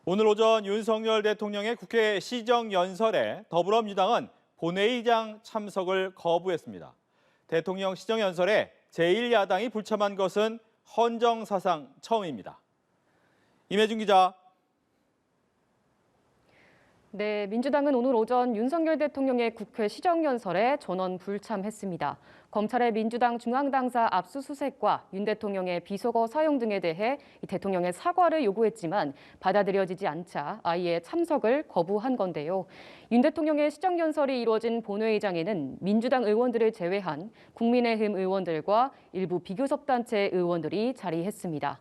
오늘 오전 윤석열 대통령의 국회 시정연설에 더불어민주당은 본회의장 참석을 거부했습니다. 대통령 시정연설에 제1야당이 불참한 것은 헌정사상 처음입니다. 임혜준 기자. 네, 민주당은 오늘 오전 윤석열 대통령의 국회 시정연설에 전원 불참했습니다. 검찰의 민주당 중앙당사 압수수색과 윤 대통령의 비속어 사용 등에 대해 대통령의 사과를 요구했지만 받아들여지지 않자 아예 참석을 거부한 건데요. 윤 대통령의 시정연설이 이루어진 본회의장에는 민주당 의원들을 제외한 국민의힘 의원들과 일부 비교섭단체 의원들이 자리했습니다.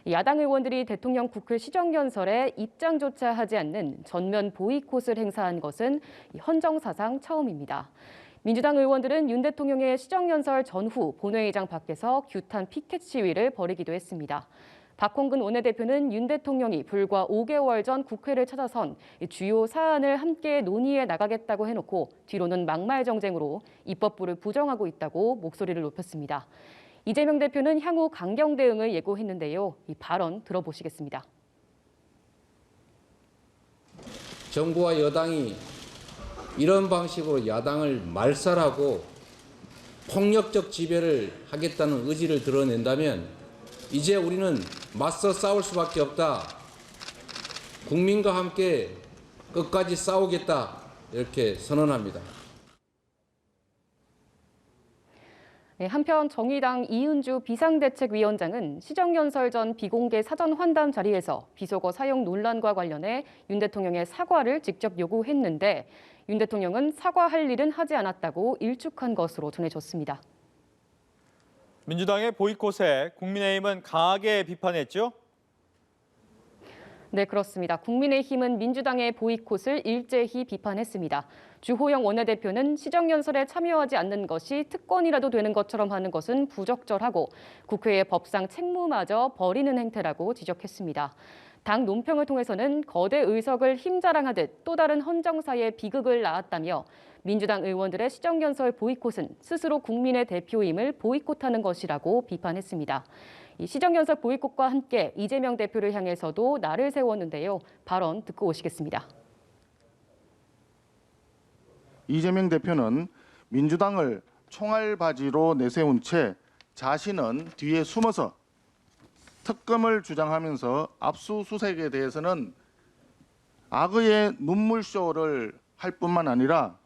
야당 의원들이 대통령 국회 시정연설에 입장조차 하지 않는 전면 보이콧을 행사한 것은 헌정사상 처음입니다. 민주당 의원들은 윤 대통령의 시정연설 전후 본회의장 밖에서 규탄 피켓 시위를 벌이기도 했습니다. 박홍근 원내대표는 윤 대통령이 불과 5개월 전 국회를 찾아선 주요 사안을 함께 논의해 나가겠다고 해놓고 뒤로는 막말 정쟁으로 입법부를 부정하고 있다고 목소리를 높였습니다. 이재명 대표는 향후 강경 대응을 예고했는데요. 이 발언 들어보시겠습니다. 정부와 여당이 이런 방식으로 야당을 말살하고 폭력적 지배를 하겠다는 의지를 드러낸다면 이제 우리는 맞서 싸울 수밖에 없다. 국민과 함께 끝까지 싸우겠다. 이렇게 선언합니다. 한편 정의당 이은주 비상대책위원장은 시정연설 전 비공개 사전 환담 자리에서 비속어 사용 논란과 관련해 윤 대통령의 사과를 직접 요구했는데 윤 대통령은 사과할 일은 하지 않았다고 일축한 것으로 전해졌습니다. 민주당의 보이콧에 국민의힘은 강하게 비판했죠? 네, 그렇습니다. 국민의힘은 민주당의 보이콧을 일제히 비판했습니다. 주호영 원내대표는 시정연설에 참여하지 않는 것이 특권이라도 되는 것처럼 하는 것은 부적절하고 국회의 법상 책무마저 버리는 행태라고 지적했습니다. 당 논평을 통해서는 거대 의석을 힘자랑하듯 또 다른 헌정사의 비극을 낳았다며 민주당 의원들의 시정연설 보이콧은 스스로 국민의 대표임을 보이콧하는 것이라고 비판했습니다. 이 시정연설 보이콧과 함께 이재명 대표를 향해서도 날을 세웠는데요. 발언 듣고 오시겠습니다. 이재명 대표는 민주당을 총알바지로 내세운 채 자신은 뒤에 숨어서 특검을 주장하면서 압수수색에 대해서는 악의의 눈물쇼를 할 뿐만 아니라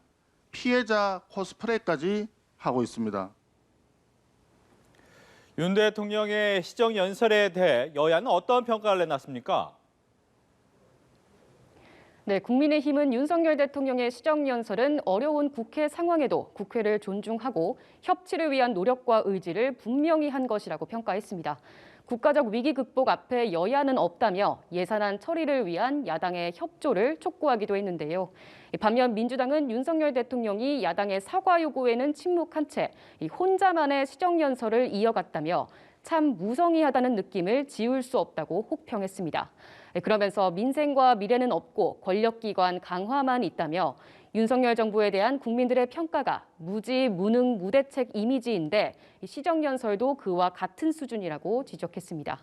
피해자 코스프레까지 하고 있습니다. 윤 대통령의 시정연설에 대해 여야는 어떤 평가를 내놨습니까? 네, 국민의힘은 윤석열 대통령의 시정연설은 어려운 국회 상황에도 국회를 존중하고 협치를 위한 노력과 의지를 분명히 한 것이라고 평가했습니다. 국가적 위기 극복 앞에 여야는 없다며 예산안 처리를 위한 야당의 협조를 촉구하기도 했는데요. 반면 민주당은 윤석열 대통령이 야당의 사과 요구에는 침묵한 채 혼자만의 시정연설을 이어갔다며 참 무성의하다는 느낌을 지울 수 없다고 혹평했습니다. 그러면서 민생과 미래는 없고 권력기관 강화만 있다며 윤석열 정부에 대한 국민들의 평가가 무지, 무능, 무대책 이미지인데 시정연설도 그와 같은 수준이라고 지적했습니다.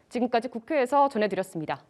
지금까지 국회에서 전해드렸습니다.